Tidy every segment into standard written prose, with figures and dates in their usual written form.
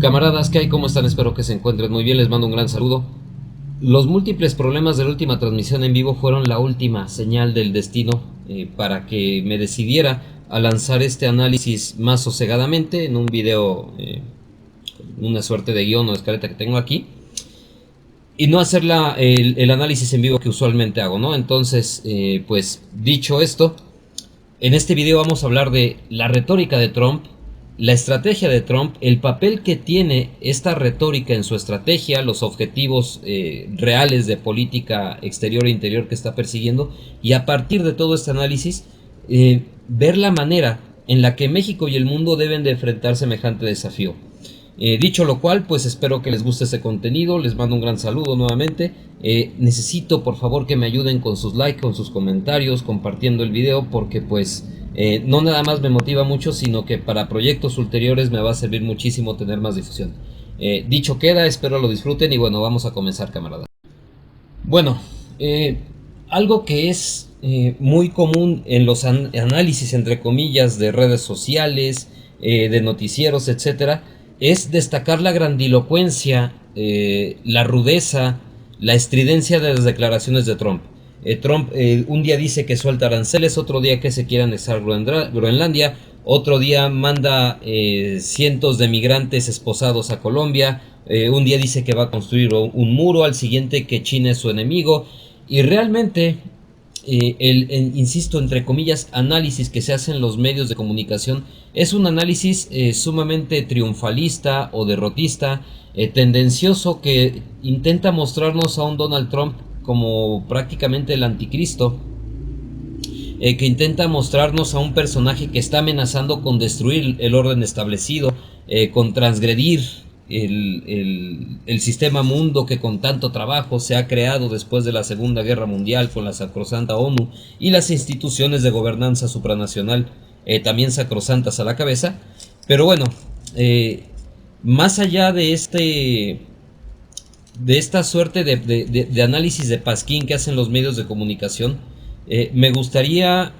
Camaradas, ¿qué hay? ¿Cómo están? Espero que se encuentren muy bien, les mando un gran saludo. Los múltiples problemas de la última transmisión en vivo fueron la última señal del destino para que me decidiera a lanzar este análisis más sosegadamente en un video, una suerte de guión o escaleta que tengo aquí, y no hacer el análisis en vivo que usualmente hago, ¿no? Entonces, pues dicho esto, en este video vamos a hablar de la retórica de Trump, la estrategia de Trump, el papel que tiene esta retórica en su estrategia, los objetivos reales de política exterior e interior que está persiguiendo, y a partir de todo este análisis, ver la manera en la que México y el mundo deben de enfrentar semejante desafío. Dicho lo cual, pues espero que les guste este contenido, les mando un gran saludo nuevamente. Necesito por favor que me ayuden con sus likes, con sus comentarios, compartiendo el video, porque pues no nada más me motiva mucho, sino que para proyectos ulteriores me va a servir muchísimo tener más difusión. Dicho queda, espero lo disfruten y bueno, vamos a comenzar, camaradas. Bueno, algo que es muy común en los análisis entre comillas de redes sociales, de noticieros, etcétera, es destacar la grandilocuencia, la rudeza, la estridencia de las declaraciones de Trump. Trump un día dice que suelta aranceles, otro día que se quiere anexar Groenlandia, otro día manda cientos de migrantes esposados a Colombia, un día dice que va a construir un muro, al siguiente que China es su enemigo, y realmente insisto, entre comillas, análisis que se hace en los medios de comunicación es un análisis sumamente triunfalista o derrotista, tendencioso, que intenta mostrarnos a un Donald Trump como prácticamente el anticristo, que intenta mostrarnos a un personaje que está amenazando con destruir el orden establecido, con transgredir el sistema mundo que con tanto trabajo se ha creado después de la Segunda Guerra Mundial con la sacrosanta ONU y las instituciones de gobernanza supranacional también sacrosantas a la cabeza. Pero bueno, más allá de esta suerte de análisis de pasquín que hacen los medios de comunicación, me gustaría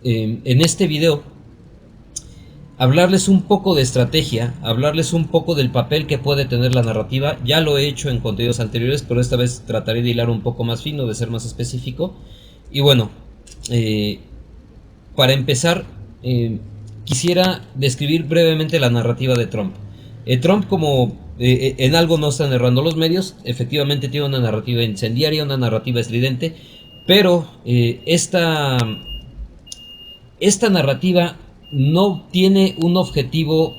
en este video hablarles un poco de estrategia, hablarles un poco del papel que puede tener la narrativa. Ya lo he hecho en contenidos anteriores, pero esta vez trataré de hilar un poco más fino, de ser más específico. Y bueno, para empezar, quisiera describir brevemente la narrativa de Trump. Trump, como en algo no están errando los medios, efectivamente tiene una narrativa incendiaria, una narrativa estridente, pero esta narrativa no tiene un objetivo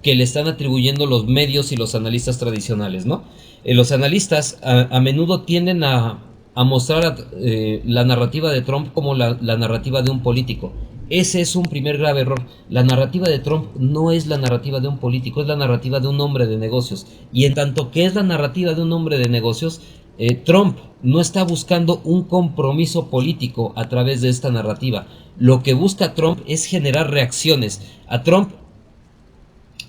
que le están atribuyendo los medios y los analistas tradicionales, ¿no? Los analistas a menudo tienden a mostrar la narrativa de Trump como la narrativa de un político. Ese es un primer grave error. La narrativa de Trump no es la narrativa de un político, es la narrativa de un hombre de negocios. Y en tanto que es la narrativa de un hombre de negocios, Trump no está buscando un compromiso político a través de esta narrativa. Lo que busca Trump es generar reacciones. A Trump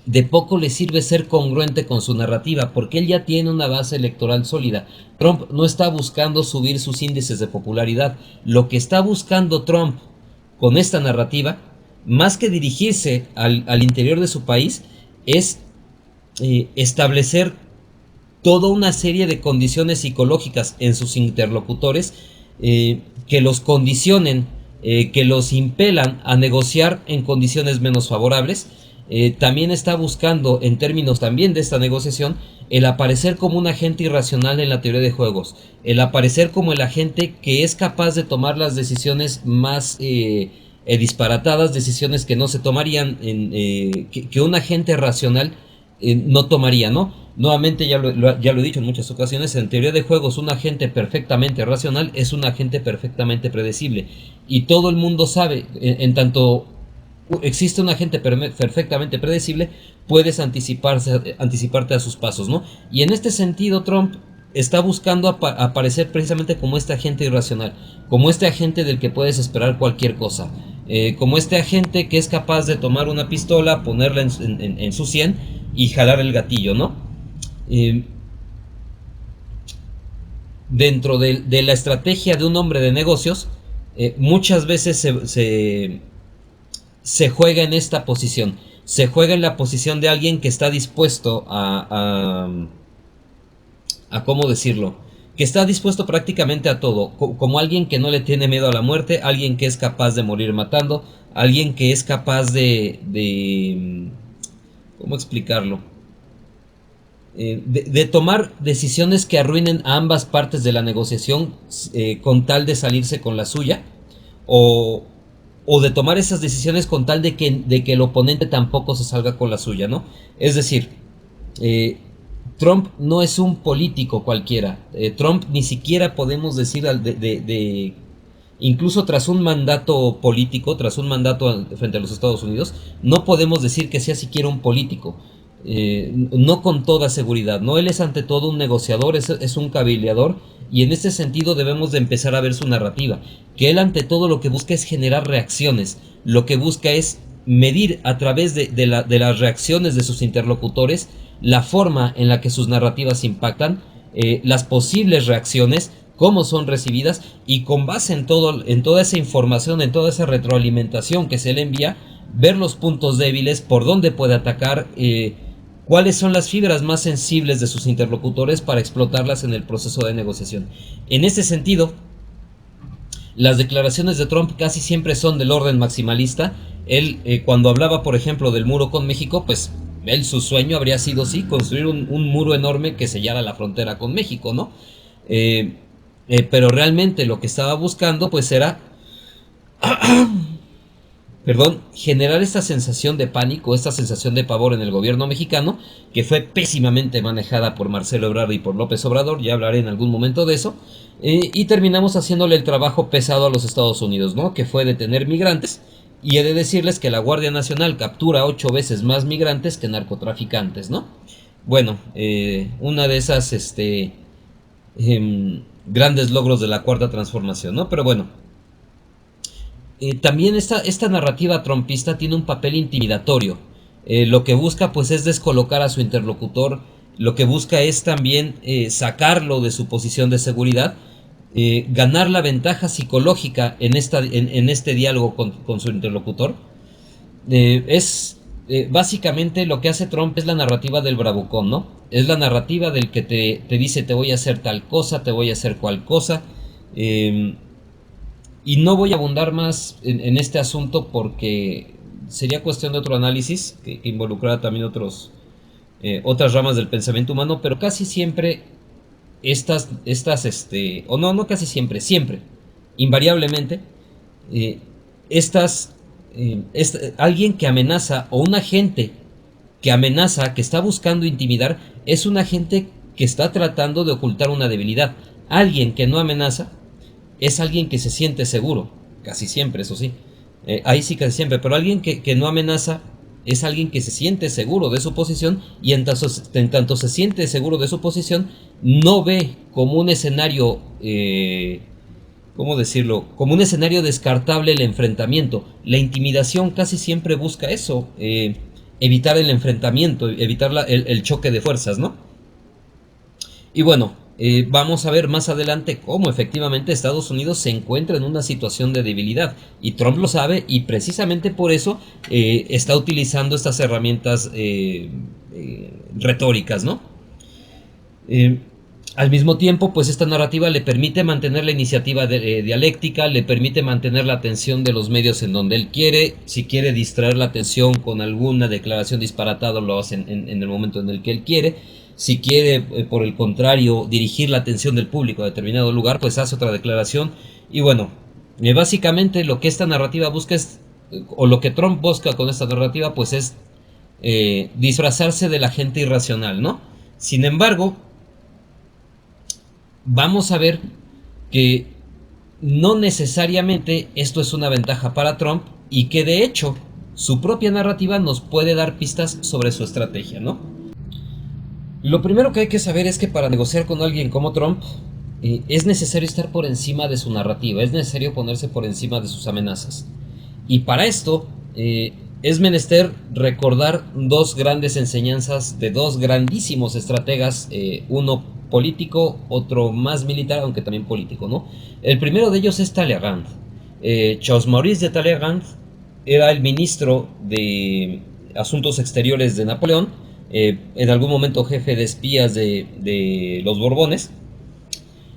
de poco le sirve ser congruente con su narrativa, porque él ya tiene una base electoral sólida. Trump no está buscando subir sus índices de popularidad. Lo que está buscando Trump con esta narrativa, más que dirigirse al interior de su país, es establecer toda una serie de condiciones psicológicas en sus interlocutores que los condicionen, que los impelan a negociar en condiciones menos favorables. También está buscando, en términos también de esta negociación, el aparecer como un agente irracional en la teoría de juegos, el aparecer como el agente que es capaz de tomar las decisiones más disparatadas, decisiones que no se tomarían, que un agente racional no tomaría, ¿no? Nuevamente ya lo he dicho en muchas ocasiones, en teoría de juegos un agente perfectamente racional es un agente perfectamente predecible, y todo el mundo sabe, en tanto existe un agente perfectamente predecible, puedes anticiparte a sus pasos, ¿no? Y en este sentido Trump está buscando aparecer precisamente como este agente irracional, como este agente del que puedes esperar cualquier cosa, como este agente que es capaz de tomar una pistola, ponerla en su sien y jalar el gatillo, ¿no? Dentro de la estrategia de un hombre de negocios, muchas veces se juega en esta posición. se juega en la posición de alguien que está dispuesto a ¿cómo decirlo? Que está dispuesto prácticamente a todo, como alguien que no le tiene miedo a la muerte, alguien que es capaz de morir matando, alguien que es capaz de ¿cómo explicarlo? De tomar decisiones que arruinen a ambas partes de la negociación con tal de salirse con la suya, o, o de tomar esas decisiones con tal de que el oponente tampoco se salga con la suya, ¿no? Es decir, eh, Trump no es un político cualquiera. Trump ni siquiera podemos decir incluso tras un mandato político, tras un mandato frente a los Estados Unidos, no podemos decir que sea siquiera un político. No con toda seguridad, ¿no? Él es ante todo un negociador, es un cabildeador, y en ese sentido debemos de empezar a ver su narrativa, que él ante todo lo que busca es generar reacciones, lo que busca es medir a través de las reacciones de sus interlocutores la forma en la que sus narrativas impactan, las posibles reacciones, cómo son recibidas, y con base en toda esa información, en toda esa retroalimentación que se le envía, ver los puntos débiles, por dónde puede atacar, cuáles son las fibras más sensibles de sus interlocutores para explotarlas en el proceso de negociación. En ese sentido, las declaraciones de Trump casi siempre son del orden maximalista. Él, cuando hablaba, por ejemplo, del muro con México, pues él, su sueño habría sido, sí, construir un muro enorme que sellara la frontera con México, ¿no? Pero realmente lo que estaba buscando, pues era generar esta sensación de pánico, esta sensación de pavor en el gobierno mexicano, que fue pésimamente manejada por Marcelo Ebrard y por López Obrador, ya hablaré en algún momento de eso, y terminamos haciéndole el trabajo pesado a los Estados Unidos, ¿no? Que fue detener migrantes, y he de decirles que la Guardia Nacional captura 8 veces más migrantes que narcotraficantes, ¿no? Bueno, una de esas, grandes logros de la Cuarta Transformación, ¿no? Pero bueno, también esta narrativa trumpista tiene un papel intimidatorio. Lo que busca pues es descolocar a su interlocutor, lo que busca es también sacarlo de su posición de seguridad, ganar la ventaja psicológica en este diálogo con su interlocutor. Básicamente lo que hace Trump es la narrativa del bravucón, ¿no? Es la narrativa del que te dice te voy a hacer tal cosa, te voy a hacer cual cosa. Y no voy a abundar más en este asunto porque sería cuestión de otro análisis que involucrara también otras ramas del pensamiento humano, pero casi siempre o no casi siempre, siempre, invariablemente, eh, alguien que amenaza o un agente que amenaza, que está buscando intimidar, es un agente que está tratando de ocultar una debilidad. Alguien que no amenaza es alguien que se siente seguro, casi siempre, eso sí, ahí sí casi siempre, pero alguien que no amenaza es alguien que se siente seguro de su posición, y en tanto se siente seguro de su posición, no ve como un escenario, ¿cómo decirlo? Como un escenario descartable el enfrentamiento. La intimidación casi siempre busca eso, evitar el enfrentamiento, evitar el choque de fuerzas, ¿no? Y bueno, vamos a ver más adelante cómo efectivamente Estados Unidos se encuentra en una situación de debilidad, y Trump lo sabe, y precisamente por eso está utilizando estas herramientas retóricas, ¿no? Eh, Al mismo tiempo, pues esta narrativa le permite mantener la iniciativa dialéctica, le permite mantener la atención de los medios en donde él quiere. Si quiere distraer la atención con alguna declaración disparatada, lo hace en el momento en el que él quiere. Si quiere, por el contrario, dirigir la atención del público a determinado lugar, pues hace otra declaración. Y bueno, básicamente lo que esta narrativa busca es, o lo que Trump busca con esta narrativa, pues es disfrazarse de la gente irracional, ¿no? Sin embargo, vamos a ver que no necesariamente esto es una ventaja para Trump, y que de hecho su propia narrativa nos puede dar pistas sobre su estrategia, ¿no? Lo primero que hay que saber es que para negociar con alguien como Trump es necesario estar por encima de su narrativa, es necesario ponerse por encima de sus amenazas. Y para esto es menester recordar dos grandes enseñanzas de dos grandísimos estrategas, uno político, otro más militar, aunque también político, ¿no? El primero de ellos es Talleyrand. Charles Maurice de Talleyrand era el ministro asuntos exteriores de Napoleón, en algún momento jefe de espías de los Borbones.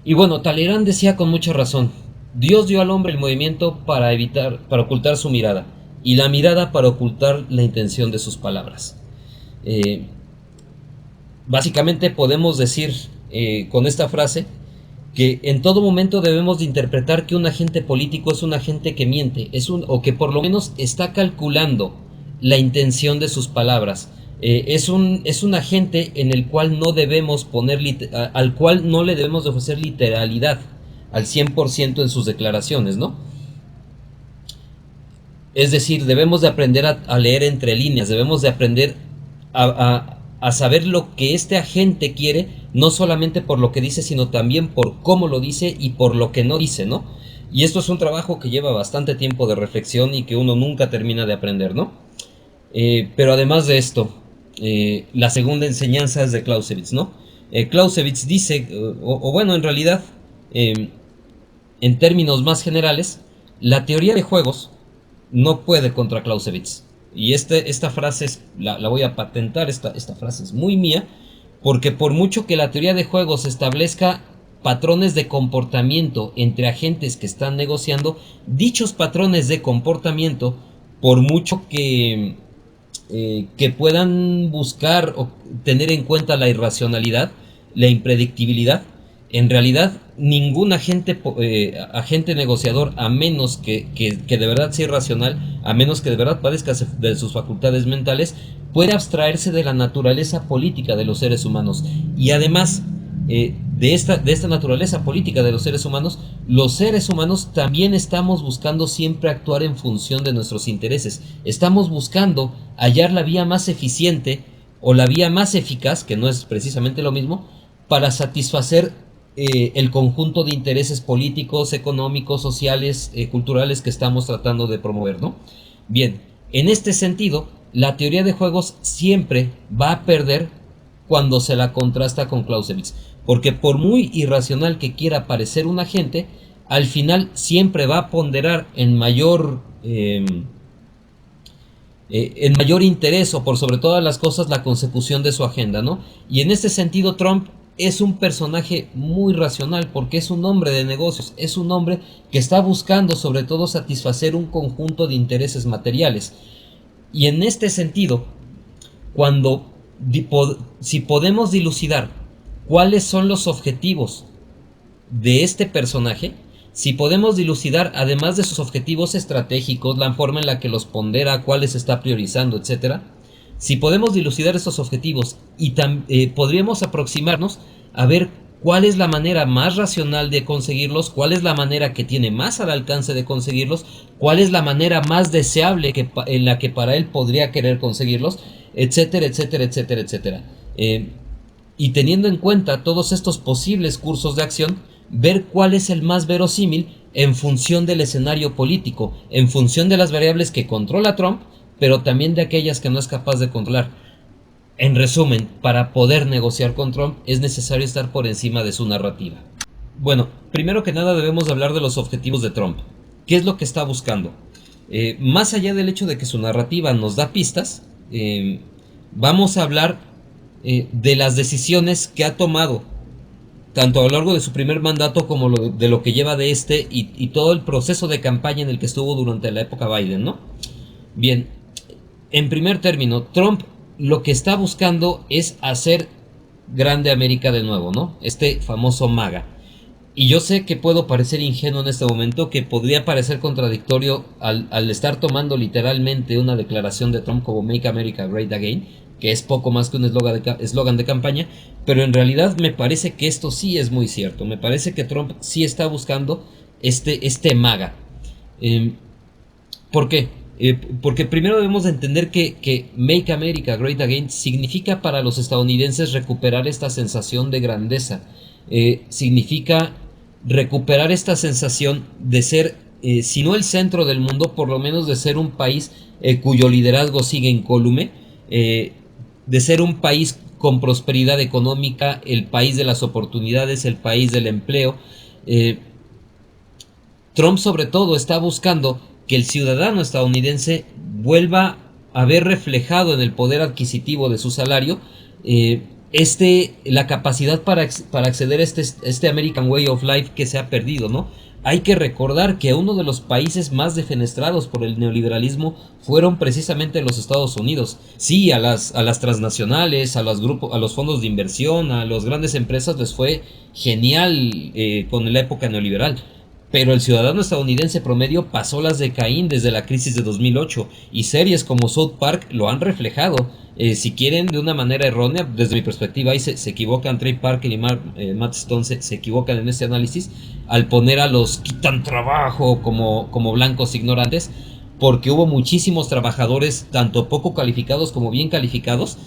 Y bueno, Talleyrand decía con mucha razón: Dios dio al hombre el movimiento para ocultar su mirada, y la mirada para ocultar la intención de sus palabras. Eh, Básicamente podemos decir con esta frase que en todo momento debemos de interpretar que un agente político es un agente que miente, o que por lo menos está calculando la intención de sus palabras. Es un agente en el cual no debemos al cual no le debemos de ofrecer literalidad al 100% en sus declaraciones, ¿no? Es decir, debemos de aprender a leer entre líneas, debemos de aprender a saber lo que este agente quiere, no solamente por lo que dice, sino también por cómo lo dice y por lo que no dice, ¿no? Y esto es un trabajo que lleva bastante tiempo de reflexión y que uno nunca termina de aprender, ¿no? Pero además de esto, la segunda enseñanza es de Clausewitz, ¿no? Clausewitz dice, o bueno, en realidad, en términos más generales, la teoría de juegos no puede contra Clausewitz. Y esta frase la voy a patentar, esta frase es muy mía, porque por mucho que la teoría de juegos establezca patrones de comportamiento entre agentes que están negociando, dichos patrones de comportamiento, por mucho que puedan buscar o tener en cuenta la irracionalidad, la impredictibilidad, en realidad ningún agente negociador, a menos que de verdad sea irracional, a menos que de verdad padezca de sus facultades mentales, puede abstraerse de la naturaleza política de los seres humanos. Y además de esta naturaleza política de los seres humanos también estamos buscando siempre actuar en función de nuestros intereses. Estamos buscando hallar la vía más eficiente o la vía más eficaz, que no es precisamente lo mismo, para satisfacer el conjunto de intereses políticos, económicos, sociales, culturales que estamos tratando de promover, ¿no? Bien, en este sentido, la teoría de juegos siempre va a perder cuando se la contrasta con Clausewitz, porque por muy irracional que quiera parecer un agente, al final siempre va a ponderar en mayor interés, o por sobre todas las cosas, la consecución de su agenda, ¿no? Y en este sentido, Trump es un personaje muy racional, porque es un hombre de negocios, es un hombre que está buscando sobre todo satisfacer un conjunto de intereses materiales. Y en este sentido, si podemos dilucidar cuáles son los objetivos de este personaje, si podemos dilucidar, además de sus objetivos estratégicos, la forma en la que los pondera, cuáles está priorizando, etcétera, si podemos dilucidar estos objetivos y podríamos aproximarnos a ver cuál es la manera más racional de conseguirlos, cuál es la manera que tiene más al alcance de conseguirlos, cuál es la manera más deseable en la que para él podría querer conseguirlos, etcétera, etcétera, etcétera, etcétera. Y teniendo en cuenta todos estos posibles cursos de acción, ver cuál es el más verosímil en función del escenario político, en función de las variables que controla Trump, pero también de aquellas que no es capaz de controlar. En resumen, para poder negociar con Trump es necesario estar por encima de su narrativa. Bueno, primero que nada debemos hablar de los objetivos de Trump. ¿Qué es lo que está buscando? Más allá del hecho de que su narrativa nos da pistas, vamos a hablar de las decisiones que ha tomado, tanto a lo largo de su primer mandato como de lo que lleva de y todo el proceso de campaña en el que estuvo durante la época Biden, ¿no? Bien, en primer término, Trump lo que está buscando es hacer grande América de nuevo, ¿no? Este famoso MAGA. Y yo sé que puedo parecer ingenuo en este momento, que podría parecer contradictorio al estar tomando literalmente una declaración de Trump como Make America Great Again, que es poco más que un eslogan de campaña, pero en realidad me parece que esto sí es muy cierto. Me parece que Trump sí está buscando este MAGA. ¿Por qué? Porque primero debemos de entender que Make America Great Again significa para los estadounidenses recuperar esta sensación de grandeza. Significa recuperar esta sensación de ser, si no el centro del mundo, por lo menos de ser un país cuyo liderazgo sigue incólume, de ser un país con prosperidad económica, el país de las oportunidades, el país del empleo. Trump sobre todo está buscando que el ciudadano estadounidense vuelva a ver reflejado en el poder adquisitivo de su salario la capacidad para acceder a este American Way of Life que se ha perdido, ¿no? Hay que recordar que uno de los países más defenestrados por el neoliberalismo fueron precisamente los Estados Unidos. Sí, a las transnacionales, a los fondos de inversión, a las grandes empresas les fue genial con la época neoliberal. Pero el ciudadano estadounidense promedio pasó las de Caín desde la crisis de 2008 y series como South Park lo han reflejado. Si quieren de una manera errónea, desde mi perspectiva, ahí se equivocan Trey Parker y Matt Stone, se equivocan en este análisis al poner a los quitan trabajo como blancos ignorantes, porque hubo muchísimos trabajadores, tanto poco calificados como bien calificados,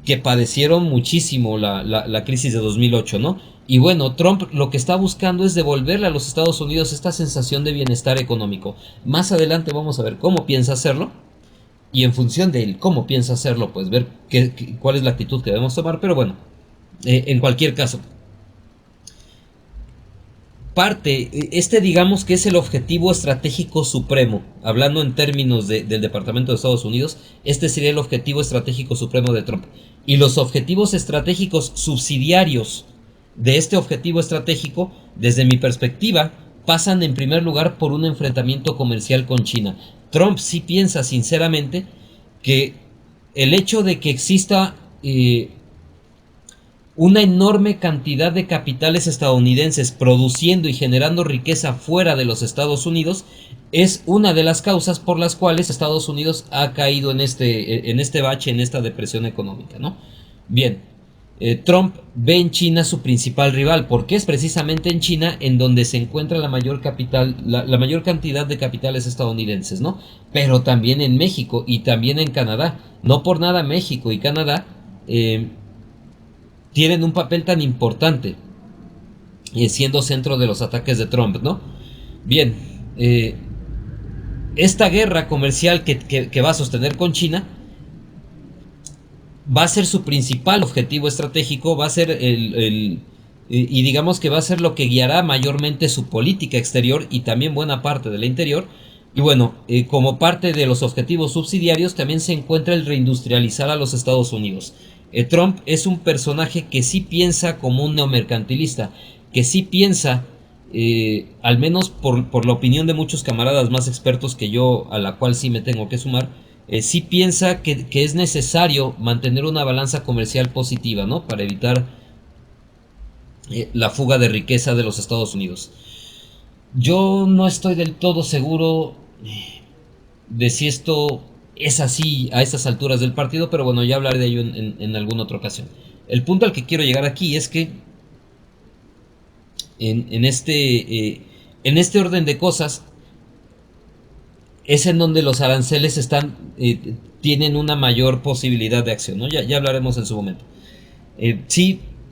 que padecieron muchísimo la crisis de 2008, ¿no? Y bueno, Trump lo que está buscando es devolverle a los Estados Unidos esta sensación de bienestar económico. Más adelante vamos a ver cómo piensa hacerlo, y en función de él cómo piensa hacerlo, pues ver cuál es la actitud que debemos tomar. Pero bueno, en cualquier caso, digamos que es el objetivo estratégico supremo, hablando en términos del Departamento de Estados Unidos, este sería el objetivo estratégico supremo de Trump. Y los objetivos estratégicos subsidiarios de este objetivo estratégico, desde mi perspectiva, pasan en primer lugar por un enfrentamiento comercial con China. Trump sí piensa sinceramente que el hecho de que exista una enorme cantidad de capitales estadounidenses produciendo y generando riqueza fuera de los Estados Unidos es una de las causas por las cuales Estados Unidos ha caído en este bache, en esta depresión económica, ¿no? Bien, Trump ve en China su principal rival, porque es precisamente en China en donde se encuentra la mayor cantidad de capitales estadounidenses, ¿no? Pero también en México y también en Canadá. No por nada México y Canadá tienen un papel tan importante, siendo centro de los ataques de Trump, ¿no? Bien, esta guerra comercial que va a sostener con China va a ser su principal objetivo estratégico, va a ser y digamos que va a ser lo que guiará mayormente su política exterior y también buena parte de la interior. Y bueno, como parte de los objetivos subsidiarios también se encuentra el reindustrializar a los Estados Unidos. Trump es un personaje que sí piensa como un neomercantilista, que sí piensa, al menos por la opinión de muchos camaradas más expertos que yo, a la cual sí me tengo que sumar, sí piensa que es necesario mantener una balanza comercial positiva, ¿no? Para evitar la fuga de riqueza de los Estados Unidos. Yo no estoy del todo seguro de si esto es así a estas alturas del partido, pero bueno, ya hablaré de ello en alguna otra ocasión. El punto al que quiero llegar aquí es que en este orden de cosas es en donde los aranceles tienen una mayor posibilidad de acción, ¿no? Ya hablaremos en su momento.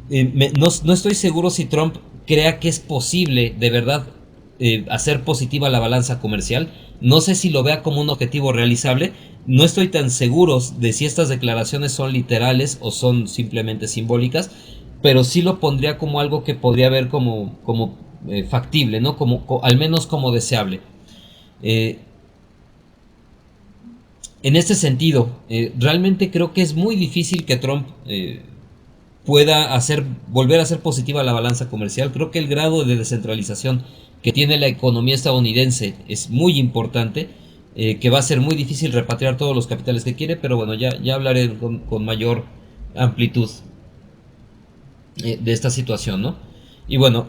No estoy seguro si Trump crea que es posible de verdad hacer positiva la balanza comercial. No sé si lo vea como un objetivo realizable. No estoy tan seguro de si estas declaraciones son literales o son simplemente simbólicas, pero sí lo pondría como algo que podría ver como factible, ¿no? Al menos como deseable. En este sentido, realmente creo que es muy difícil que Trump pueda volver a hacer positiva la balanza comercial. Creo que el grado de descentralización que tiene la economía estadounidense es muy importante, que va a ser muy difícil repatriar todos los capitales que quiere, pero bueno, ya hablaré con mayor amplitud de esta situación, ¿no? Y bueno,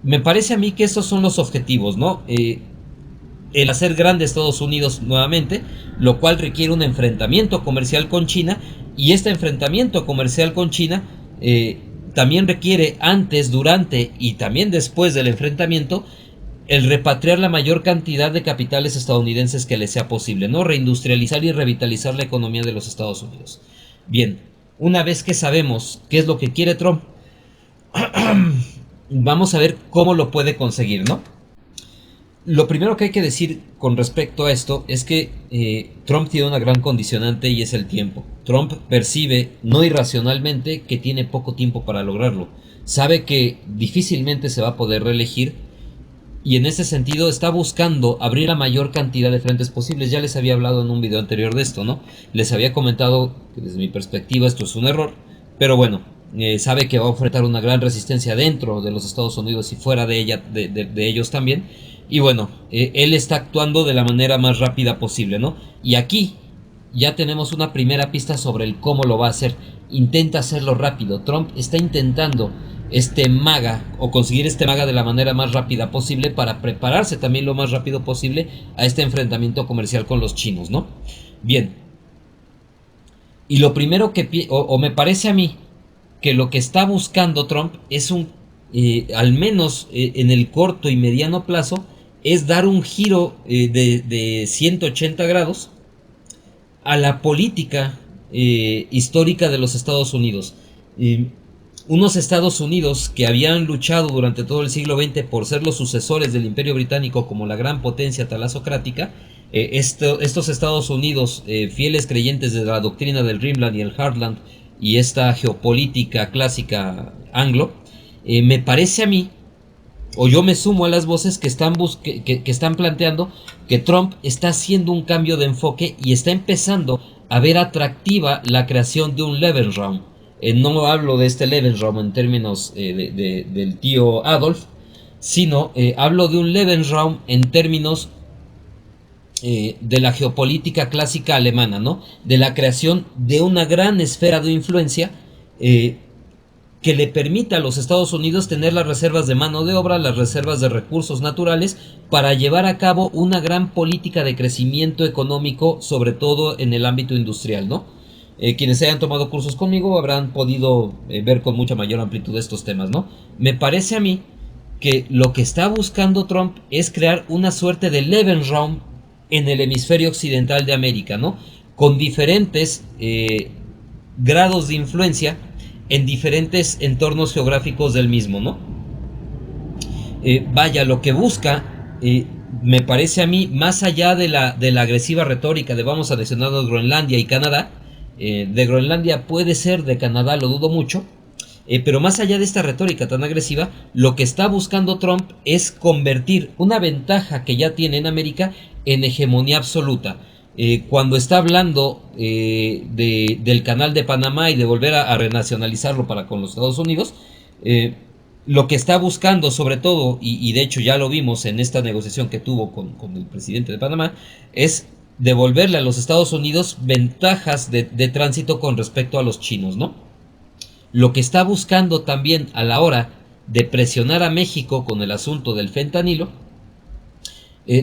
me parece a mí que estos son los objetivos, ¿no? El hacer grande Estados Unidos nuevamente, lo cual requiere un enfrentamiento comercial con China, y este enfrentamiento comercial con China también requiere antes, durante y también después del enfrentamiento el repatriar la mayor cantidad de capitales estadounidenses que les sea posible, ¿no? Reindustrializar y revitalizar la economía de los Estados Unidos. Bien, una vez que sabemos qué es lo que quiere Trump, vamos a ver cómo lo puede conseguir, ¿no? Lo primero que hay que decir con respecto a esto es que Trump tiene una gran condicionante y es el tiempo. Trump percibe, no irracionalmente, que tiene poco tiempo para lograrlo. Sabe que difícilmente se va a poder reelegir y en ese sentido está buscando abrir la mayor cantidad de frentes posibles. Ya les había hablado en un video anterior de esto, ¿no? Les había comentado que desde mi perspectiva esto es un error, pero bueno, sabe que va a enfrentar una gran resistencia dentro de los Estados Unidos y fuera de ella, de ellos también. Y bueno, él está actuando de la manera más rápida posible, ¿no? Y aquí ya tenemos una primera pista sobre el cómo lo va a hacer. Intenta hacerlo rápido. Trump está intentando este MAGA o conseguir este MAGA de la manera más rápida posible para prepararse también lo más rápido posible a este enfrentamiento comercial con los chinos, ¿no? Bien. Y lo primero que o me parece a mí que lo que está buscando Trump es al menos en el corto y mediano plazo, es dar un giro de 180 grados a la política histórica de los Estados Unidos. Unos Estados Unidos que habían luchado durante todo el siglo XX por ser los sucesores del Imperio Británico como la gran potencia talasocrática, estos Estados Unidos fieles creyentes de la doctrina del Dreamland y el Heartland y esta geopolítica clásica anglo, me parece a mí, o yo me sumo a las voces que están planteando que Trump está haciendo un cambio de enfoque y está empezando a ver atractiva la creación de un Lebensraum. No hablo de este Lebensraum en términos del tío Adolf, sino hablo de un Lebensraum en términos de la geopolítica clásica alemana, ¿no? De la creación de una gran esfera de influencia que le permita a los Estados Unidos tener las reservas de mano de obra, las reservas de recursos naturales, para llevar a cabo una gran política de crecimiento económico, sobre todo en el ámbito industrial, ¿no? Quienes hayan tomado cursos conmigo habrán podido ver con mucha mayor amplitud estos temas, ¿no? Me parece a mí que lo que está buscando Trump es crear una suerte de Lebensraum en el hemisferio occidental de América, ¿no? Con diferentes grados de influencia en diferentes entornos geográficos del mismo, ¿no? Vaya, lo que busca, me parece a mí, más allá de la agresiva retórica de vamos a anexionarnos Groenlandia y Canadá, de Groenlandia puede ser, de Canadá lo dudo mucho, pero más allá de esta retórica tan agresiva, lo que está buscando Trump es convertir una ventaja que ya tiene en América en hegemonía absoluta. Cuando está hablando del canal de Panamá y de volver a renacionalizarlo para con los Estados Unidos, lo que está buscando sobre todo, y de hecho ya lo vimos en esta negociación que tuvo con el presidente de Panamá, es devolverle a los Estados Unidos ventajas de tránsito con respecto a los chinos, ¿no? Lo que está buscando también a la hora de presionar a México con el asunto del fentanilo,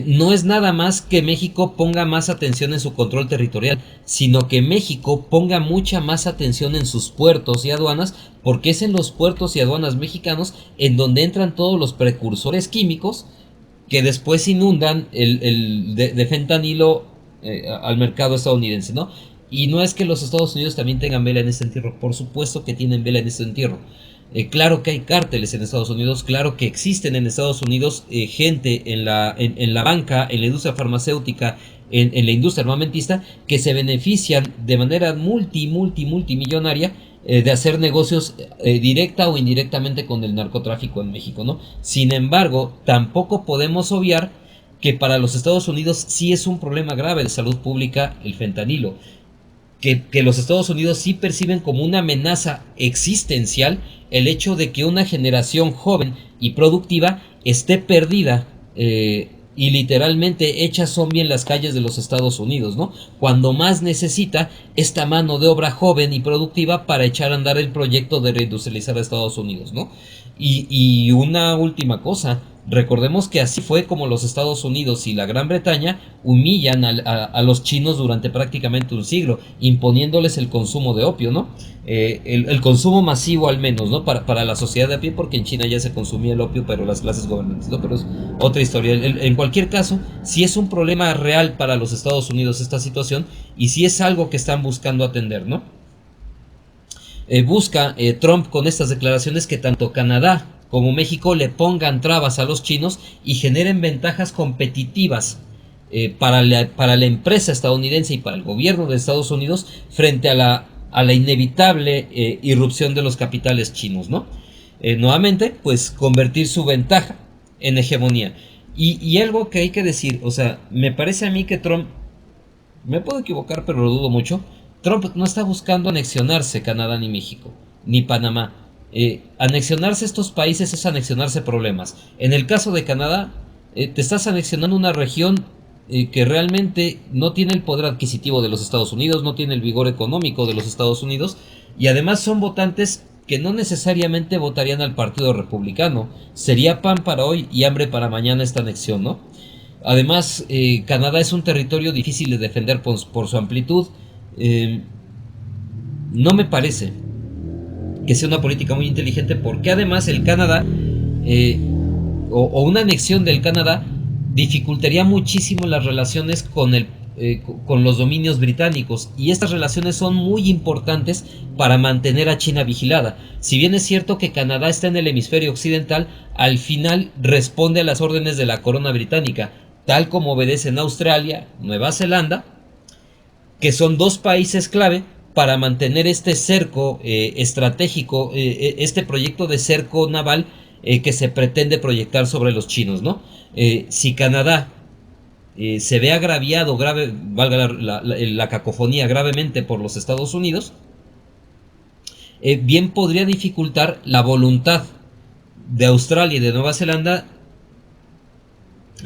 no es nada más que México ponga más atención en su control territorial, sino que México ponga mucha más atención en sus puertos y aduanas, porque es en los puertos y aduanas mexicanos en donde entran todos los precursores químicos que después inundan de fentanilo al mercado estadounidense, ¿no? Y no es que los Estados Unidos también tengan vela en este entierro, por supuesto que tienen vela en este entierro. Claro que hay cárteles en Estados Unidos, claro que existen en Estados Unidos gente en la banca, en la industria farmacéutica, en la industria armamentista, que se benefician de manera multimillonaria de hacer negocios directa o indirectamente con el narcotráfico en México, ¿no? Sin embargo, tampoco podemos obviar que para los Estados Unidos sí es un problema grave de salud pública el fentanilo. Que los Estados Unidos sí perciben como una amenaza existencial el hecho de que una generación joven y productiva esté perdida y literalmente hecha zombie en las calles de los Estados Unidos, ¿no? Cuando más necesita esta mano de obra joven y productiva para echar a andar el proyecto de reindustrializar a Estados Unidos, ¿no? Y una última cosa, recordemos que así fue como los Estados Unidos y la Gran Bretaña humillan a los chinos durante prácticamente un siglo, imponiéndoles el consumo de opio, ¿no? El consumo masivo al menos, ¿no? Para la sociedad de a pie, porque en China ya se consumía el opio, pero las clases gobernantes, ¿no? Pero es otra historia. En cualquier caso, sí es un problema real para los Estados Unidos esta situación, y sí es algo que están buscando atender, ¿no? Busca Trump con estas declaraciones que tanto Canadá como México le pongan trabas a los chinos y generen ventajas competitivas para la empresa estadounidense y para el gobierno de Estados Unidos frente a la inevitable irrupción de los capitales chinos, ¿no? Nuevamente, pues convertir su ventaja en hegemonía. Y algo que hay que decir, o sea, me parece a mí que Trump, me puedo equivocar, pero lo dudo mucho, Trump no está buscando anexionarse Canadá ni México, ni Panamá. Anexionarse estos países es anexionarse problemas. En el caso de Canadá, te estás anexionando una región que realmente no tiene el poder adquisitivo de los Estados Unidos, no tiene el vigor económico de los Estados Unidos, y además son votantes que no necesariamente votarían al Partido Republicano. Sería pan para hoy y hambre para mañana esta anexión, ¿no? Además, Canadá es un territorio difícil de defender por su amplitud. Eh, no me parece que sea una política muy inteligente, porque además el Canadá, eh, o una anexión del Canadá, dificultaría muchísimo las relaciones con los dominios británicos, y estas relaciones son muy importantes para mantener a China vigilada. Si bien es cierto que Canadá está en el hemisferio occidental, al final responde a las órdenes de la corona británica, tal como obedecen Australia, Nueva Zelanda, que son dos países clave para mantener este cerco estratégico, este proyecto de cerco naval que se pretende proyectar sobre los chinos, ¿no? Si Canadá se ve agraviado, valga la cacofonía, gravemente por los Estados Unidos, bien podría dificultar la voluntad de Australia y de Nueva Zelanda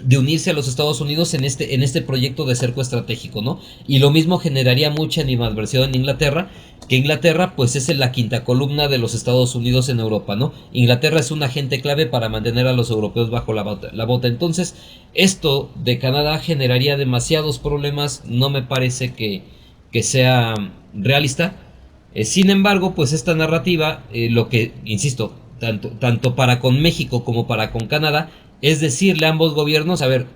de unirse a los Estados Unidos en este proyecto de cerco estratégico, ¿no? Y lo mismo generaría mucha animadversión en Inglaterra, que Inglaterra pues es la quinta columna de los Estados Unidos en Europa, ¿no? Inglaterra es un agente clave para mantener a los europeos bajo la bota. Entonces, esto de Canadá generaría demasiados problemas, no me parece que sea realista. Sin embargo, pues esta narrativa, lo que, insisto, tanto para con México como para con Canadá, es decirle a ambos gobiernos, a ver,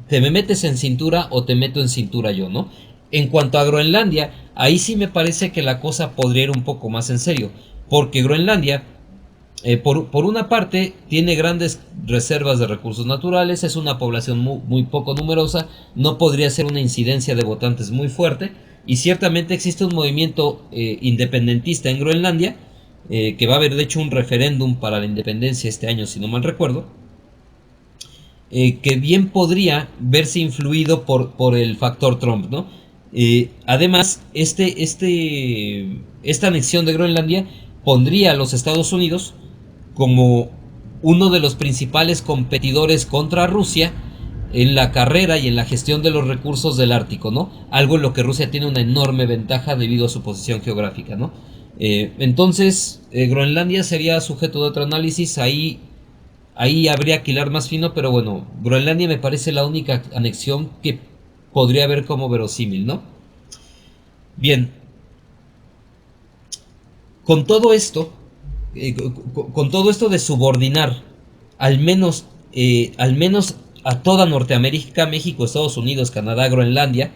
te me metes en cintura o te meto en cintura yo, ¿no? En cuanto a Groenlandia, ahí sí me parece que la cosa podría ir un poco más en serio, porque Groenlandia, por una parte, tiene grandes reservas de recursos naturales, es una población muy poco numerosa, no podría ser una incidencia de votantes muy fuerte, y ciertamente existe un movimiento independentista en Groenlandia, que va a haber de hecho un referéndum para la independencia este año, si no mal recuerdo, que bien podría verse influido por el factor Trump, ¿no? Además, esta anexión de Groenlandia pondría a los Estados Unidos como uno de los principales competidores contra Rusia en la carrera y en la gestión de los recursos del Ártico, ¿no? Algo en lo que Rusia tiene una enorme ventaja debido a su posición geográfica, ¿no? Entonces, Groenlandia sería sujeto de otro análisis. Ahí habría que hilar más fino, pero bueno, Groenlandia me parece la única anexión que podría ver como verosímil, ¿no? Bien, con todo esto, con todo esto de subordinar al menos a toda Norteamérica, México, Estados Unidos, Canadá, Groenlandia,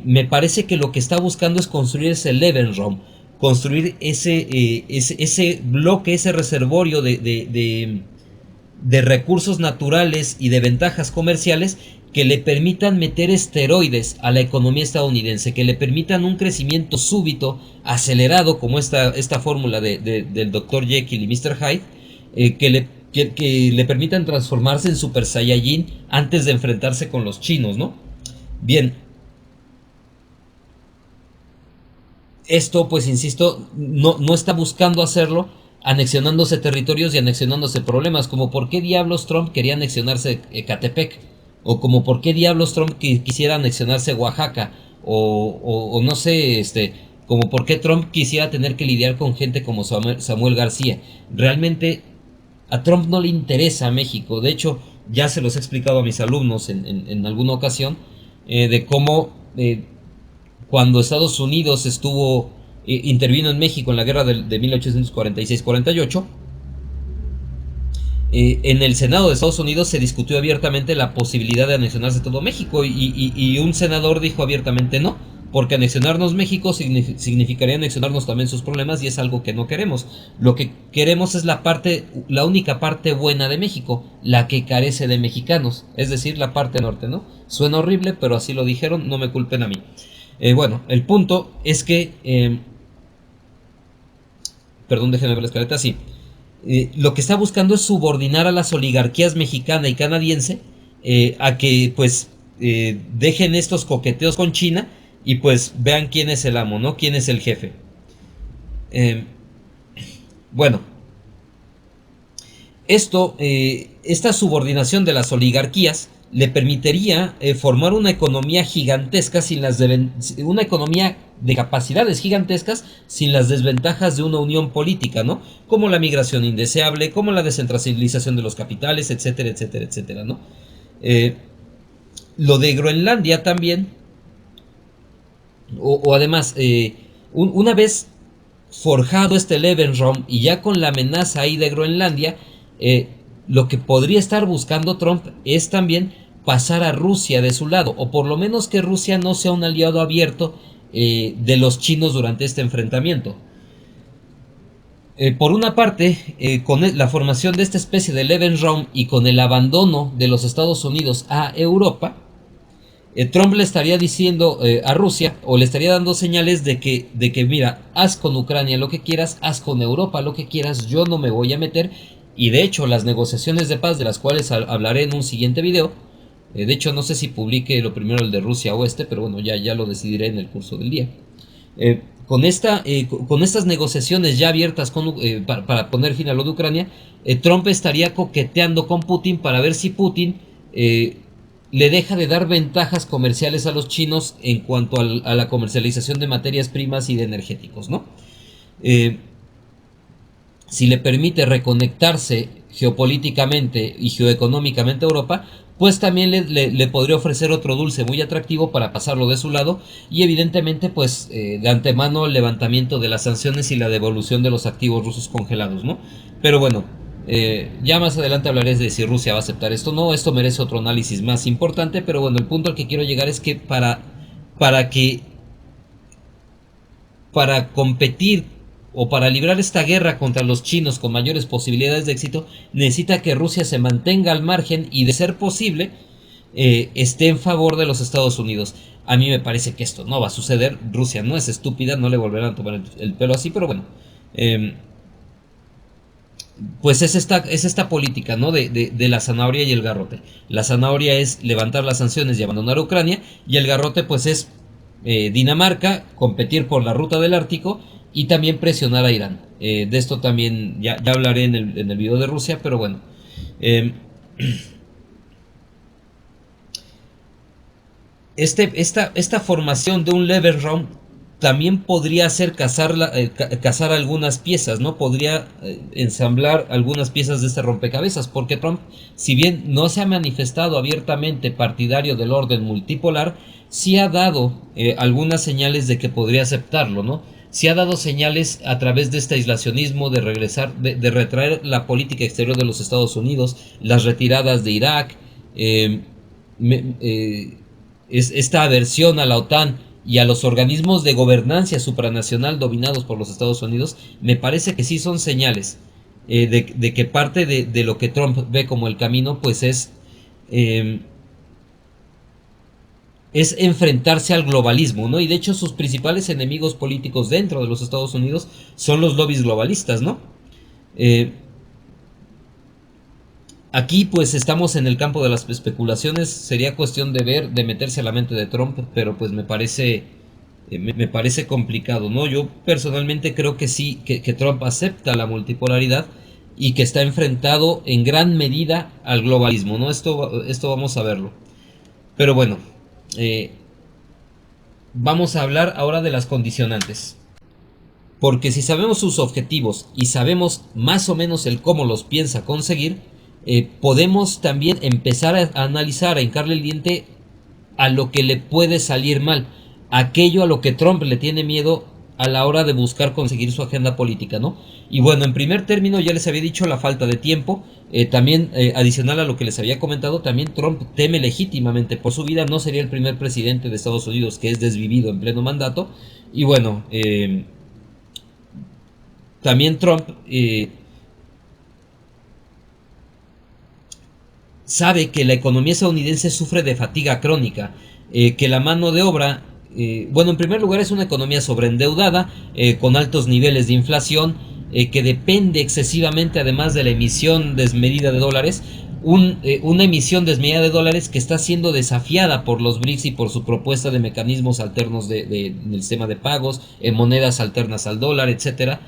me parece que lo que está buscando es construir ese Levenraum, construir ese bloque, ese reservorio de recursos naturales y de ventajas comerciales que le permitan meter esteroides a la economía estadounidense, que le permitan un crecimiento súbito, acelerado, como esta fórmula del Dr. Jekyll y Mr. Hyde, que le permitan transformarse en Super Saiyajin antes de enfrentarse con los chinos, ¿no? Bien, esto, pues insisto, no está buscando hacerlo anexionándose territorios y anexionándose problemas, como por qué diablos Trump quería anexionarse Ecatepec, o como por qué diablos Trump quisiera anexionarse Oaxaca, o no sé, como por qué Trump quisiera tener que lidiar con gente como Samuel García. Realmente a Trump no le interesa a México. De hecho, ya se los he explicado a mis alumnos en alguna ocasión, de cómo cuando Estados Unidos intervino en México en la guerra de 1846-48, en el Senado de Estados Unidos se discutió abiertamente la posibilidad de anexionarse todo México, y un senador dijo abiertamente no, porque anexionarnos México significaría anexionarnos también sus problemas, y es algo que no queremos. Lo que queremos es la única parte buena de México, la que carece de mexicanos, es decir, la parte norte, ¿no? Suena horrible, pero así lo dijeron, no me culpen a mí. Bueno, el punto es que, perdón, déjenme ver la escaleta, sí. lo que está buscando es subordinar a las oligarquías mexicana y canadiense a que pues dejen estos coqueteos con China y pues vean quién es el amo, ¿no? Quién es el jefe. Eh, bueno, esta subordinación de las oligarquías le permitiría formar una economía gigantesca una economía de capacidades gigantescas sin las desventajas de una unión política, ¿no? Como la migración indeseable, como la descentralización de los capitales, etcétera, etcétera, etcétera, ¿no? Eh, lo de Groenlandia también, o además, una vez forjado este Lebensraum y ya con la amenaza ahí de Groenlandia, eh, lo que podría estar buscando Trump es también pasar a Rusia de su lado, o por lo menos que Rusia no sea un aliado abierto de los chinos durante este enfrentamiento. Por una parte, con la formación de esta especie de Lebensraum y con el abandono de los Estados Unidos a Europa, Trump le estaría diciendo a Rusia, o le estaría dando señales de que mira, haz con Ucrania lo que quieras, haz con Europa lo que quieras, yo no me voy a meter. Y de hecho las negociaciones de paz, de las cuales hablaré en un siguiente video, de hecho no sé si publique lo primero el de Rusia o pero bueno, ya lo decidiré en el curso del día. Con estas negociaciones ya abiertas para poner fin a lo de Ucrania, Trump estaría coqueteando con Putin para ver si Putin le deja de dar ventajas comerciales a los chinos en cuanto a la comercialización de materias primas y de energéticos, ¿no? Si le permite reconectarse geopolíticamente y geoeconómicamente a Europa, pues también le podría ofrecer otro dulce muy atractivo para pasarlo de su lado y evidentemente pues de antemano el levantamiento de las sanciones y la devolución de los activos rusos congelados, ¿no? Pero bueno, ya más adelante hablaré de si Rusia va a aceptar esto o no, esto merece otro análisis más importante, pero bueno, el punto al que quiero llegar es que para que para competir o para librar esta guerra contra los chinos con mayores posibilidades de éxito, necesita que Rusia se mantenga al margen y, de ser posible, esté en favor de los Estados Unidos. A mí me parece que esto no va a suceder. Rusia no es estúpida, no le volverán a tomar el pelo así, pero bueno. Pues es esta política, ¿no? De la zanahoria y el garrote. La zanahoria es levantar las sanciones y abandonar Ucrania, y el garrote pues es Dinamarca, competir por la ruta del Ártico y también presionar a Irán. De esto también ya hablaré en el video de Rusia, pero bueno. Esta formación de un Lebensraum también podría hacer cazar algunas piezas, ¿no? Podría ensamblar algunas piezas de este rompecabezas, porque Trump, si bien no se ha manifestado abiertamente partidario del orden multipolar, sí ha dado algunas señales de que podría aceptarlo, ¿no? Sí ha dado señales a través de este aislacionismo, de retraer la política exterior de los Estados Unidos, las retiradas de Irak, esta aversión a la OTAN y a los organismos de gobernancia supranacional dominados por los Estados Unidos. Me parece que sí son señales de que parte de lo que Trump ve como el camino pues es enfrentarse al globalismo, ¿no? Y de hecho sus principales enemigos políticos dentro de los Estados Unidos son los lobbies globalistas, ¿no? Aquí pues estamos en el campo de las especulaciones. Sería cuestión de ver, de meterse a la mente de Trump, pero pues me parece complicado, ¿no? Yo personalmente creo que sí, que Trump acepta la multipolaridad y que está enfrentado en gran medida al globalismo, ¿no? Esto vamos a verlo. Pero bueno, vamos a hablar ahora de las condicionantes. Porque si sabemos sus objetivos y sabemos más o menos el cómo los piensa conseguir, podemos también empezar a analizar, a hincarle el diente a lo que le puede salir mal, aquello a lo que Trump le tiene miedo a la hora de buscar conseguir su agenda política, ¿no? Y bueno, en primer término ya les había dicho la falta de tiempo. También adicional a lo que les había comentado, también Trump teme legítimamente por su vida. No sería el primer presidente de Estados Unidos que es desvivido en pleno mandato. Y bueno, también Trump sabe que la economía estadounidense sufre de fatiga crónica, que la mano de obra, bueno, en primer lugar es una economía sobreendeudada, con altos niveles de inflación, que depende excesivamente, además de la emisión desmedida de dólares, una emisión desmedida de dólares que está siendo desafiada por los BRICS y por su propuesta de mecanismos alternos del sistema de pagos, monedas alternas al dólar, etcétera.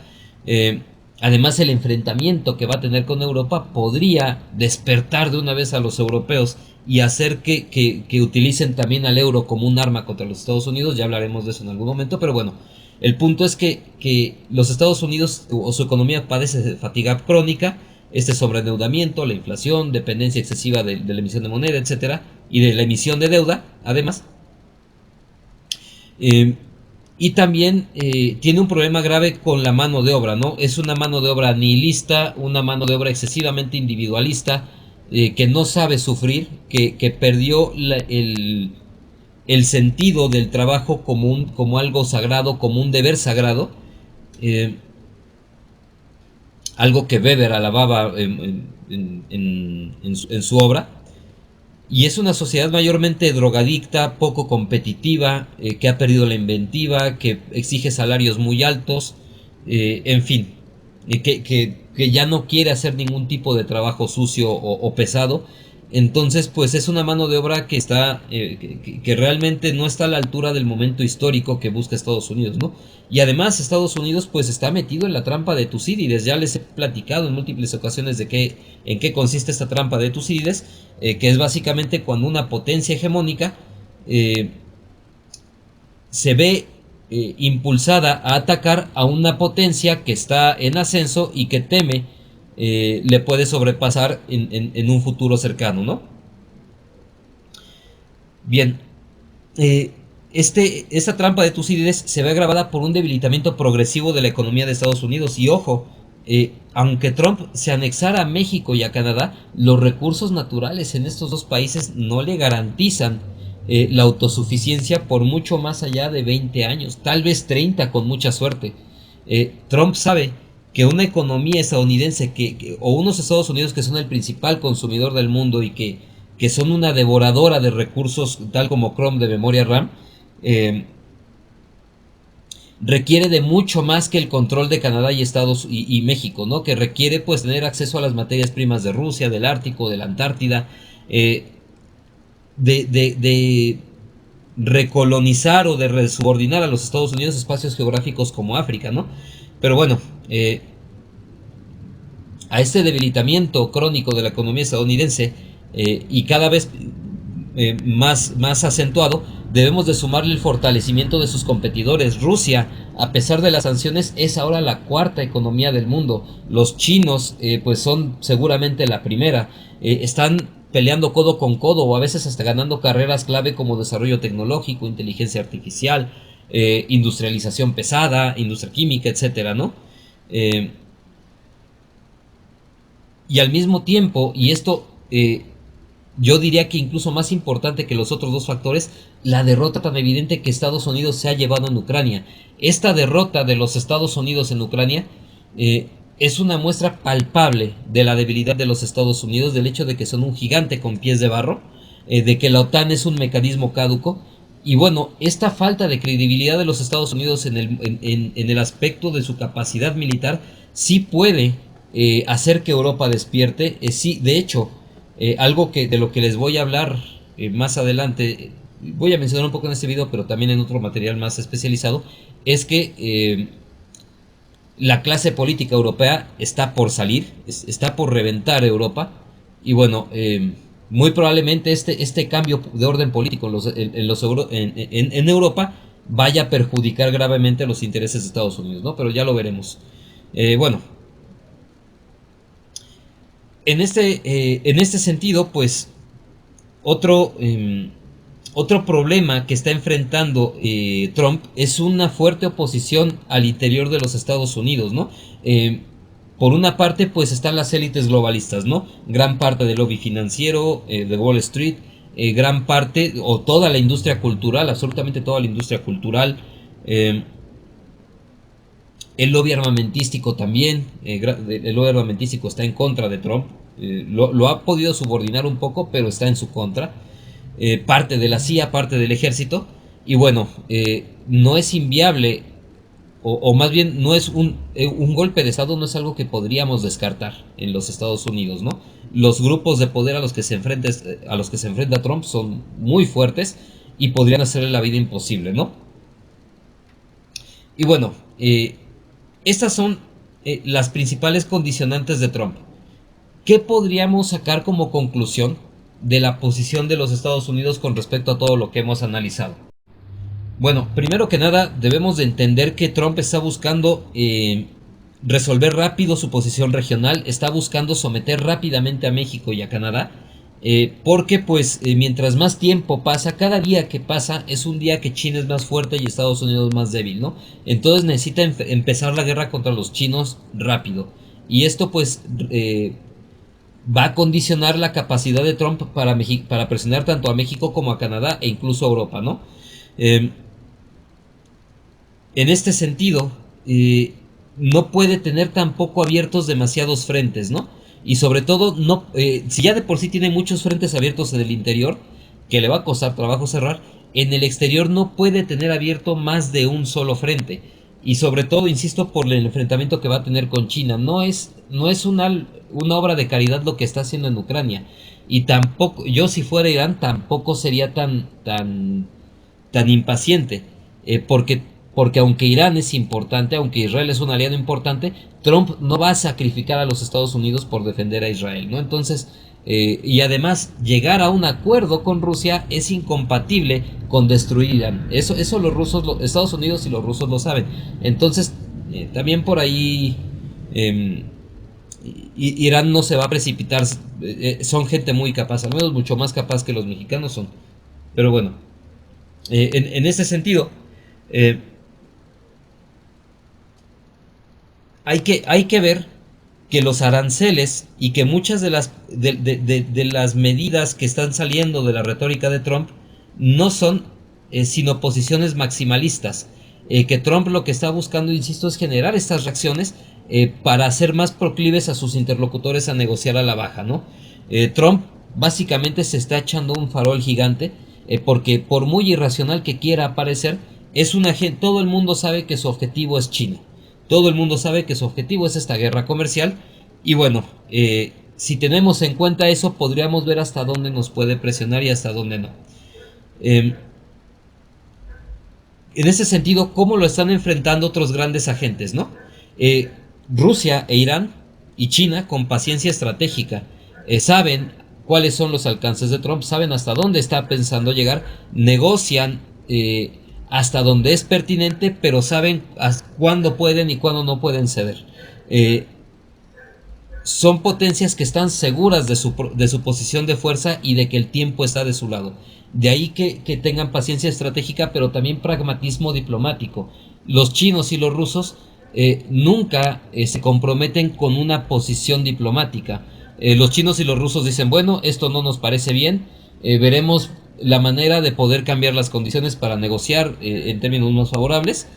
Además, el enfrentamiento que va a tener con Europa podría despertar de una vez a los europeos y hacer que utilicen también al euro como un arma contra los Estados Unidos. Ya hablaremos de eso en algún momento, pero bueno, el punto es que los Estados Unidos o su economía padece de fatiga crónica, este sobreendeudamiento, la inflación, dependencia excesiva de la emisión de moneda, etcétera, y de la emisión de deuda, además. Y también tiene un problema grave con la mano de obra, ¿no? Es una mano de obra nihilista, una mano de obra excesivamente individualista, que no sabe sufrir, que perdió el sentido del trabajo como algo sagrado, como un deber sagrado. Algo que Weber alababa en su obra. Y es una sociedad mayormente drogadicta, poco competitiva, que ha perdido la inventiva, que exige salarios muy altos, en fin, que ya no quiere hacer ningún tipo de trabajo sucio o pesado. Entonces, pues es una mano de obra que está, que realmente no está a la altura del momento histórico que busca Estados Unidos, ¿no? Y además Estados Unidos pues está metido en la trampa de Tucídides. Ya les he platicado en múltiples ocasiones en qué consiste esta trampa de Tucídides, que es básicamente cuando una potencia hegemónica se ve impulsada a atacar a una potencia que está en ascenso y que teme le puede sobrepasar en un futuro cercano, ¿no? Bien, esta trampa de Tucídides se ve agravada por un debilitamiento progresivo de la economía de Estados Unidos. Y ojo, aunque Trump se anexara a México y a Canadá, los recursos naturales en estos dos países no le garantizan la autosuficiencia por mucho más allá de 20 años, tal vez 30 con mucha suerte. Trump sabe que una economía estadounidense o unos Estados Unidos que son el principal consumidor del mundo y que son una devoradora de recursos tal como Chrome de memoria RAM, requiere de mucho más que el control de Canadá y México, ¿no? Que requiere pues tener acceso a las materias primas de Rusia, del Ártico, de la Antártida, de recolonizar o de resubordinar a los Estados Unidos espacios geográficos como África, ¿no? Pero bueno, a este debilitamiento crónico de la economía estadounidense y cada vez más acentuado, debemos de sumarle el fortalecimiento de sus competidores. Rusia, a pesar de las sanciones, es ahora la cuarta economía del mundo. Los chinos pues son seguramente la primera. Están peleando codo con codo o a veces hasta ganando carreras clave como desarrollo tecnológico, inteligencia artificial, industrialización pesada, industria química, etcétera, ¿no? Y al mismo tiempo, y esto yo diría que incluso más importante que los otros dos factores, la derrota tan evidente que Estados Unidos se ha llevado en Ucrania. Esta derrota de los Estados Unidos en Ucrania es una muestra palpable de la debilidad de los Estados Unidos, del hecho de que son un gigante con pies de barro, de que la OTAN es un mecanismo caduco. Y bueno, esta falta de credibilidad de los Estados Unidos en el aspecto de su capacidad militar sí puede hacer que Europa despierte. Sí, de hecho, algo de lo que les voy a hablar más adelante, voy a mencionar un poco en este video, pero también en otro material más especializado, es que la clase política europea está por salir, está por reventar Europa. Y bueno, muy probablemente este cambio de orden político en Europa vaya a perjudicar gravemente los intereses de Estados Unidos, ¿no? Pero ya lo veremos. Bueno, en este sentido, pues otro problema que está enfrentando Trump es una fuerte oposición al interior de los Estados Unidos, ¿no? Por una parte, pues están las élites globalistas, ¿no? Gran parte del lobby financiero de Wall Street, gran parte o toda la industria cultural, absolutamente toda la industria cultural, el lobby armamentístico también, el lobby armamentístico está en contra de Trump, lo ha podido subordinar un poco, pero está en su contra. Parte de la CIA, parte del ejército. Y bueno, no es inviable o más bien no es un golpe de Estado, no es algo que podríamos descartar en los Estados Unidos, ¿no? Los grupos de poder a los que se enfrenta Trump son muy fuertes y podrían hacerle la vida imposible, ¿no? Y bueno, estas son las principales condicionantes de Trump. ¿Qué podríamos sacar como conclusión de la posición de los Estados Unidos con respecto a todo lo que hemos analizado? Bueno, primero que nada debemos de entender que Trump está buscando resolver rápido su posición regional, está buscando someter rápidamente a México y a Canadá, porque pues mientras más tiempo pasa, cada día que pasa es un día que China es más fuerte y Estados Unidos más débil, ¿no? Entonces necesita empezar la guerra contra los chinos rápido. Y esto pues va a condicionar la capacidad de Trump para presionar tanto a México como a Canadá e incluso a Europa, ¿no? Eh, en este sentido, no puede tener tampoco abiertos demasiados frentes, ¿no? Y sobre todo, no, si ya de por sí tiene muchos frentes abiertos en el interior, que le va a costar trabajo cerrar, en el exterior no puede tener abierto más de un solo frente. Y sobre todo, insisto, por el enfrentamiento que va a tener con China. No es una obra de caridad lo que está haciendo en Ucrania. Y tampoco, yo si fuera Irán, tampoco sería tan impaciente, porque aunque Irán es importante, aunque Israel es un aliado importante, Trump no va a sacrificar a los Estados Unidos por defender a Israel, ¿no? Entonces, y además, llegar a un acuerdo con Rusia es incompatible con destruir Irán. Eso los rusos, Estados Unidos y los rusos lo saben. Entonces, también por ahí Irán no se va a precipitar. Son gente muy capaz, al menos mucho más capaz que los mexicanos son. Pero bueno, en ese sentido, eh, hay que ver que los aranceles y que muchas de las medidas que están saliendo de la retórica de Trump no son sino posiciones maximalistas. Que Trump lo que está buscando, insisto, es generar estas reacciones para hacer más proclives a sus interlocutores a negociar a la baja, ¿no? Trump básicamente se está echando un farol gigante porque por muy irracional que quiera parecer, todo el mundo sabe que su objetivo es China. Todo el mundo sabe que su objetivo es esta guerra comercial y bueno, si tenemos en cuenta eso podríamos ver hasta dónde nos puede presionar y hasta dónde no. En ese sentido, ¿cómo lo están enfrentando otros grandes agentes, no? Rusia e Irán y China, con paciencia estratégica, saben cuáles son los alcances de Trump, saben hasta dónde está pensando llegar, negocian hasta donde es pertinente, pero saben cuándo pueden y cuándo no pueden ceder. Son potencias que están seguras de su posición de fuerza y de que el tiempo está de su lado. De ahí que tengan paciencia estratégica, pero también pragmatismo diplomático. Los chinos y los rusos nunca se comprometen con una posición diplomática. Los chinos y los rusos dicen, bueno, esto no nos parece bien, veremos la manera de poder cambiar las condiciones para negociar en términos más favorables.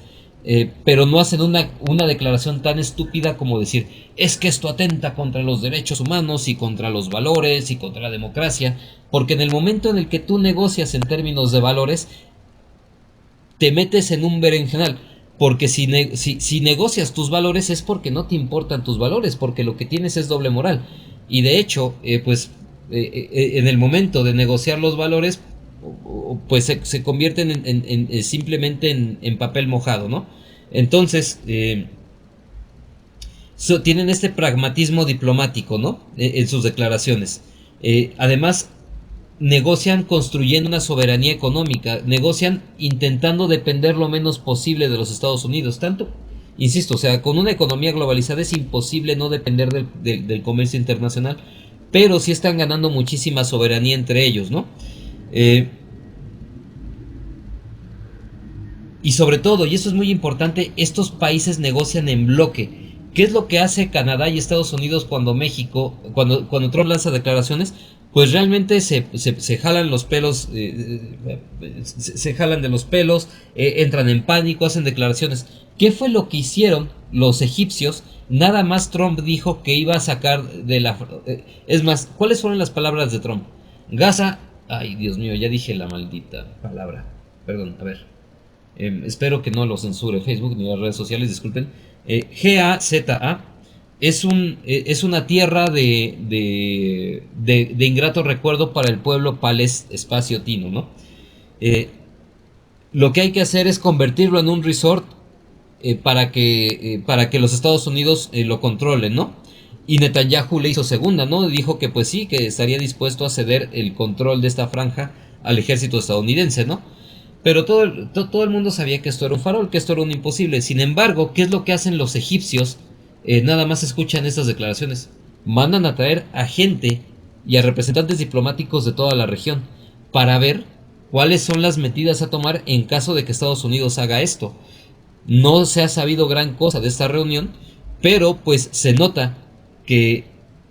Pero no hacen una declaración tan estúpida como decir, es que esto atenta contra los derechos humanos y contra los valores y contra la democracia, porque en el momento en el que tú negocias en términos de valores, te metes en un berenjenal, porque si negocias tus valores es porque no te importan tus valores, porque lo que tienes es doble moral, y de hecho, en el momento de negociar los valores, pues se convierten simplemente en papel mojado, ¿no? Entonces, tienen este pragmatismo diplomático, ¿no? En sus declaraciones. Además, negocian construyendo una soberanía económica, negocian intentando depender lo menos posible de los Estados Unidos, tanto, insisto, o sea, con una economía globalizada es imposible no depender del comercio internacional, pero sí están ganando muchísima soberanía entre ellos, ¿no? Y sobre todo, y eso es muy importante, estos países negocian en bloque. ¿Qué es lo que hace Canadá y Estados Unidos cuando Trump lanza declaraciones? Pues realmente se jalan los pelos, se jalan de los pelos, entran en pánico, hacen declaraciones. ¿Qué fue lo que hicieron los egipcios? Nada más Trump dijo que iba a sacar de la... es más, ¿cuáles fueron las palabras de Trump? Gaza... Ay, Dios mío, ya dije la maldita palabra. Perdón, a ver. espero que no lo censure Facebook ni las redes sociales, disculpen. Gaza es una tierra de ingrato recuerdo para el pueblo palés espacio tino, ¿no? Eh, lo que hay que hacer es convertirlo en un resort para que los Estados Unidos lo controlen, ¿no? Y Netanyahu le hizo segunda, ¿no? Dijo que pues sí, que estaría dispuesto a ceder el control de esta franja al ejército estadounidense, ¿no? Pero todo el mundo sabía que esto era un farol, que esto era un imposible. Sin embargo, ¿qué es lo que hacen los egipcios? Nada más escuchan estas declaraciones. Mandan a traer a gente y a representantes diplomáticos de toda la región para ver cuáles son las medidas a tomar en caso de que Estados Unidos haga esto. No se ha sabido gran cosa de esta reunión, pero pues se nota que,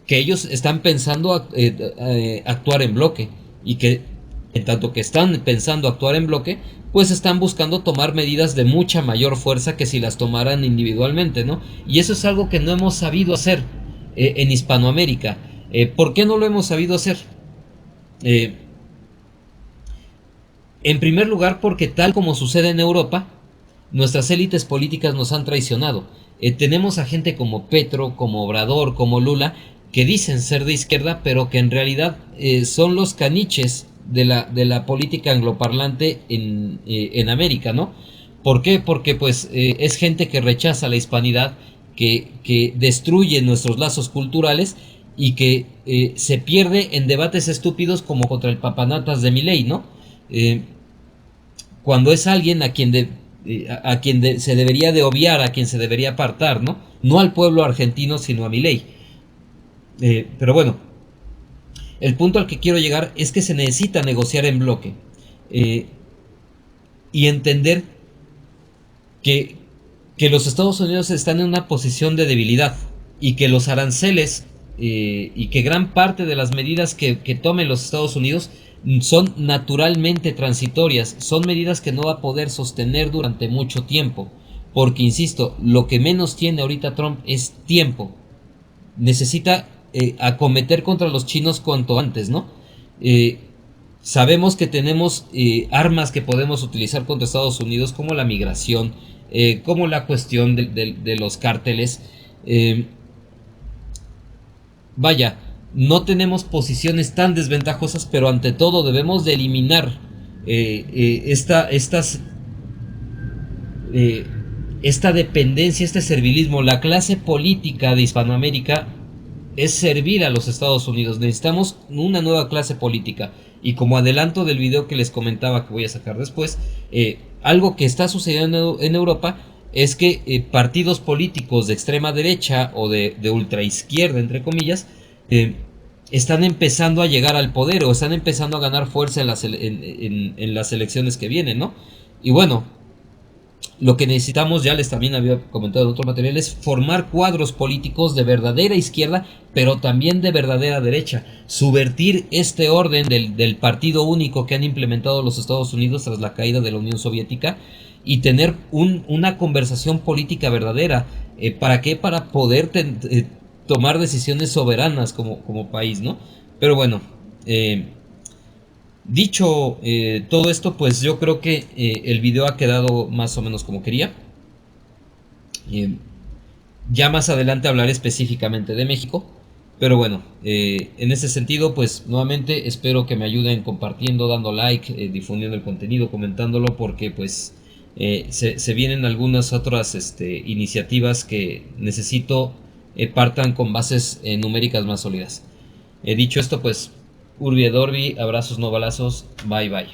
que ellos están pensando actuar en bloque y que en tanto que están pensando actuar en bloque, pues están buscando tomar medidas de mucha mayor fuerza que si las tomaran individualmente, ¿no? Y eso es algo que no hemos sabido hacer en Hispanoamérica. ¿Por qué no lo hemos sabido hacer? Eh, en primer lugar, porque tal como sucede en Europa, nuestras élites políticas nos han traicionado. Tenemos a gente como Petro, como Obrador, como Lula, que dicen ser de izquierda, pero que en realidad son los caniches de la política angloparlante en América, ¿no? ¿Por qué? Porque pues es gente que rechaza la hispanidad, que destruye nuestros lazos culturales y que se pierde en debates estúpidos como contra el papanatas de Milei, ¿no? Cuando es alguien a quien se debería de obviar, a quien se debería apartar, ¿no? No al pueblo argentino, sino a Milei. Pero bueno, el punto al que quiero llegar es que se necesita negociar en bloque eh, y entender que, que los Estados Unidos están en una posición de debilidad y que los aranceles y que gran parte de las medidas que tomen los Estados Unidos son naturalmente transitorias, son medidas que no va a poder sostener durante mucho tiempo, porque insisto, lo que menos tiene ahorita Trump es tiempo, necesita acometer contra los chinos cuanto antes, ¿no? Eh, Sabemos que tenemos armas que podemos utilizar contra Estados Unidos, como la migración, como la cuestión de los cárteles. Eh, Vaya, no tenemos posiciones tan desventajosas, pero ante todo debemos de eliminar estas eh, esta dependencia, este servilismo. La clase política de Hispanoamérica es servir a los Estados Unidos. Necesitamos una nueva clase política. Y como adelanto del video que les comentaba que voy a sacar después, algo que está sucediendo en Europa es que partidos políticos de extrema derecha o de ultraizquierda, entre comillas, están empezando a llegar al poder o están empezando a ganar fuerza en las elecciones que vienen, ¿no? Y bueno, lo que necesitamos, ya les también había comentado en otro material, es formar cuadros políticos de verdadera izquierda, pero también de verdadera derecha. Subvertir este orden del partido único que han implementado los Estados Unidos tras la caída de la Unión Soviética y tener una conversación política verdadera. ¿Para qué? Para poder tomar decisiones soberanas como país, ¿no? Pero bueno, dicho todo esto, pues yo creo que el video ha quedado más o menos como quería. Ya más adelante hablaré específicamente de México. Pero bueno, en ese sentido, pues nuevamente espero que me ayuden compartiendo, dando like, difundiendo el contenido, comentándolo, porque pues se vienen algunas otras iniciativas que necesito partan con bases numéricas más sólidas. Dicho esto, pues Urbi et Orbi, abrazos no balazos, bye bye.